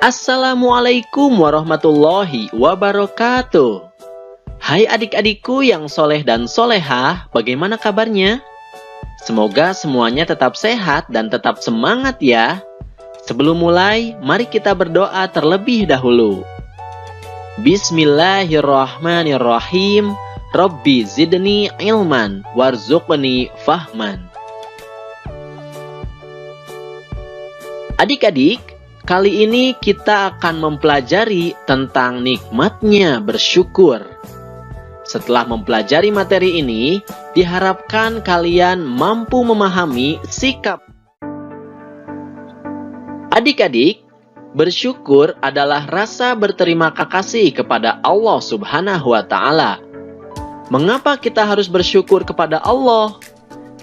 Assalamualaikum warahmatullahi wabarakatuh. Hai adik-adikku yang soleh dan solehah, bagaimana kabarnya? Semoga semuanya tetap sehat dan tetap semangat ya. Sebelum mulai, mari kita berdoa terlebih dahulu. Bismillahirrahmanirrahim. Rabbi zidni ilman warzuqni fahman. Adik-adik, kali ini kita akan mempelajari tentang nikmatnya bersyukur. Setelah mempelajari materi ini, diharapkan kalian mampu memahami sikap. Adik-adik, bersyukur adalah rasa berterima kasih kepada Allah Subhanahu wa Ta'ala. Mengapa kita harus bersyukur kepada Allah?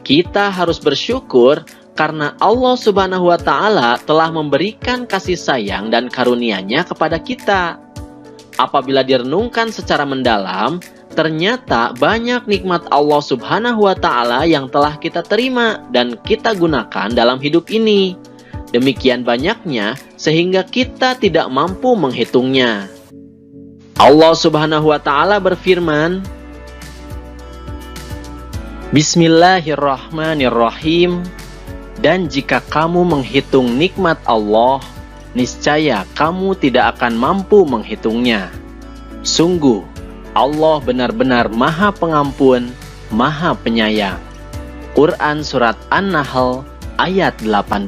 Kita harus bersyukur karena Allah Subhanahu wa Ta'ala telah memberikan kasih sayang dan karunia-Nya kepada kita. Apabila direnungkan secara mendalam, ternyata banyak nikmat Allah Subhanahu wa Ta'ala yang telah kita terima dan kita gunakan dalam hidup ini. Demikian banyaknya sehingga kita tidak mampu menghitungnya. Allah Subhanahu wa Ta'ala berfirman, Bismillahirrahmanirrahim. Dan jika kamu menghitung nikmat Allah, niscaya kamu tidak akan mampu menghitungnya. Sungguh, Allah benar-benar Maha Pengampun, Maha Penyayang. Quran Surat An-Nahl ayat 18.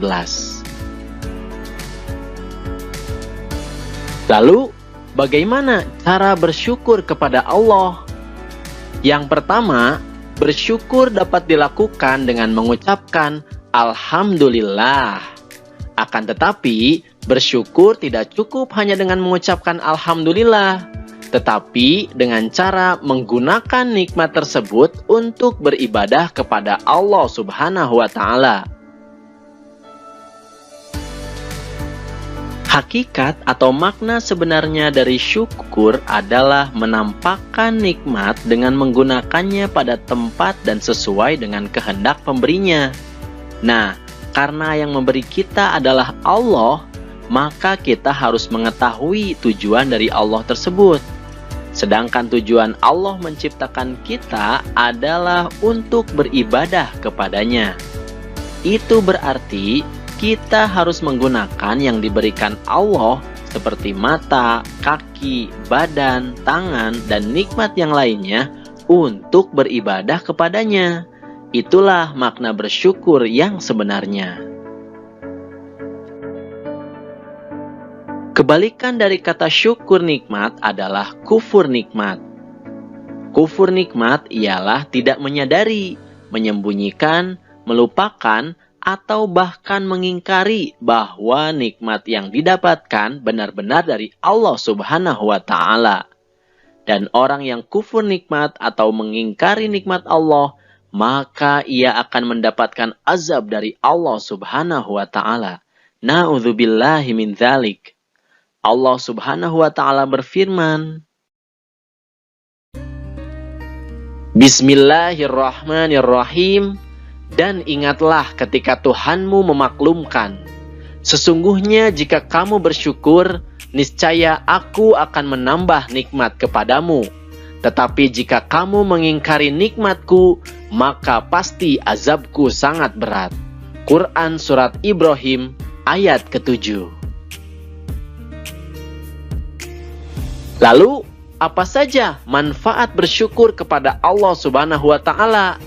Lalu, bagaimana cara bersyukur kepada Allah? Yang pertama, bersyukur dapat dilakukan dengan mengucapkan Alhamdulillah. Akan tetapi, bersyukur tidak cukup hanya dengan mengucapkan Alhamdulillah, tetapi dengan cara menggunakan nikmat tersebut untuk beribadah kepada Allah Subhanahu wa Ta'ala. Hakikat atau makna sebenarnya dari syukur adalah menampakkan nikmat dengan menggunakannya pada tempat dan sesuai dengan kehendak pemberinya. Nah, karena yang memberi kita adalah Allah, maka kita harus mengetahui tujuan dari Allah tersebut. Sedangkan tujuan Allah menciptakan kita adalah untuk beribadah kepadanya. Itu berarti kita harus menggunakan yang diberikan Allah seperti mata, kaki, badan, tangan, dan nikmat yang lainnya untuk beribadah kepadanya. Itulah makna bersyukur yang sebenarnya. Kebalikan dari kata syukur nikmat adalah kufur nikmat. Kufur nikmat ialah tidak menyadari, menyembunyikan, melupakan, atau bahkan mengingkari bahwa nikmat yang didapatkan benar-benar dari Allah Subhanahu wa Ta'ala. Dan orang yang kufur nikmat atau mengingkari nikmat Allah, maka ia akan mendapatkan azab dari Allah Subhanahu wa Ta'ala. Na'udzubillahi min dzalik. Allah Subhanahu wa Ta'ala berfirman, Bismillahirrahmanirrahim. Dan ingatlah ketika Tuhanmu memaklumkan, sesungguhnya jika kamu bersyukur, niscaya aku akan menambah nikmat kepadamu. Tetapi jika kamu mengingkari nikmatku, maka pasti azabku sangat berat. Quran Surat Ibrahim ayat ke-7. Lalu, apa saja manfaat bersyukur kepada Allah Subhanahu wa Ta'ala?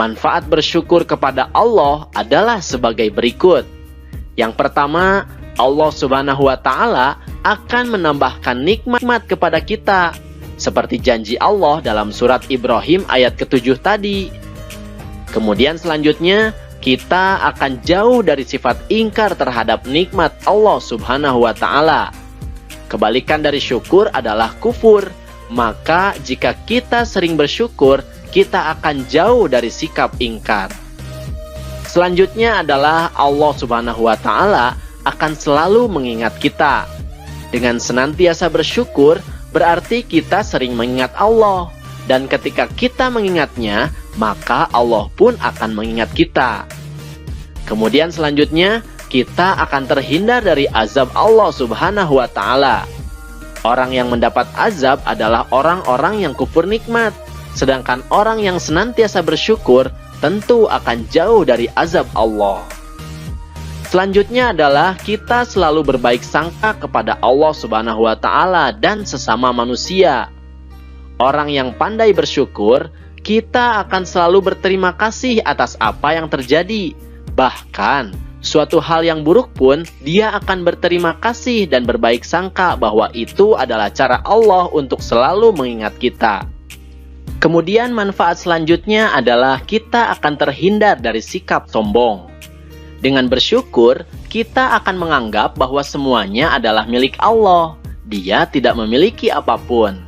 Manfaat bersyukur kepada Allah adalah sebagai berikut. Yang pertama, Allah Subhanahu wa Ta'ala akan menambahkan nikmat kepada kita, seperti janji Allah dalam surat Ibrahim ayat ke-7 tadi. Kemudian selanjutnya, kita akan jauh dari sifat ingkar terhadap nikmat Allah Subhanahu wa Ta'ala. Kebalikan dari syukur adalah kufur. Maka jika kita sering bersyukur, kita akan jauh dari sikap ingkar. Selanjutnya adalah Allah Subhanahu wa Ta'ala akan selalu mengingat kita. Dengan senantiasa bersyukur, berarti kita sering mengingat Allah. Dan ketika kita mengingatnya, maka Allah pun akan mengingat kita. Kemudian selanjutnya, kita akan terhindar dari azab Allah Subhanahu wa Ta'ala. Orang yang mendapat azab adalah orang-orang yang kufur nikmat, sedangkan orang yang senantiasa bersyukur tentu akan jauh dari azab Allah. Selanjutnya adalah kita selalu berbaik sangka kepada Allah Subhanahu wa Ta'ala dan sesama manusia. Orang yang pandai bersyukur, kita akan selalu berterima kasih atas apa yang terjadi. Bahkan, suatu hal yang buruk pun, dia akan berterima kasih dan berbaik sangka bahwa itu adalah cara Allah untuk selalu mengingat kita. Kemudian manfaat selanjutnya adalah kita akan terhindar dari sikap sombong. Dengan bersyukur, kita akan menganggap bahwa semuanya adalah milik Allah. Dia tidak memiliki apapun.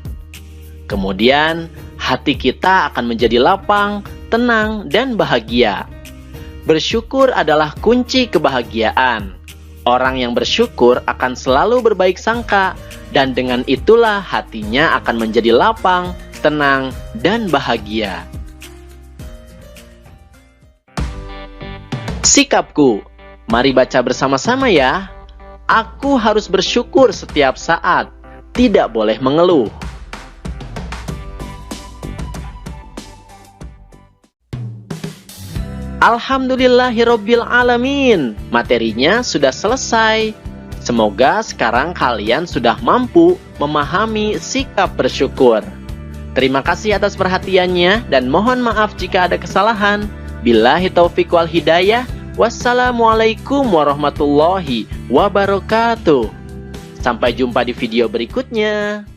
Kemudian, hati kita akan menjadi lapang, tenang, dan bahagia. Bersyukur adalah kunci kebahagiaan. Orang yang bersyukur akan selalu berbaik sangka, dan dengan itulah hatinya akan menjadi lapang, tenang, dan bahagia. Sikapku, mari baca bersama-sama ya. Aku harus bersyukur setiap saat, tidak boleh mengeluh. Alhamdulillahirabbil alamin. Materinya sudah selesai. Semoga sekarang kalian sudah mampu memahami sikap bersyukur. Terima kasih atas perhatiannya dan mohon maaf jika ada kesalahan. Billahi taufiq wal hidayah. Wassalamualaikum warahmatullahi wabarakatuh. Sampai jumpa di video berikutnya.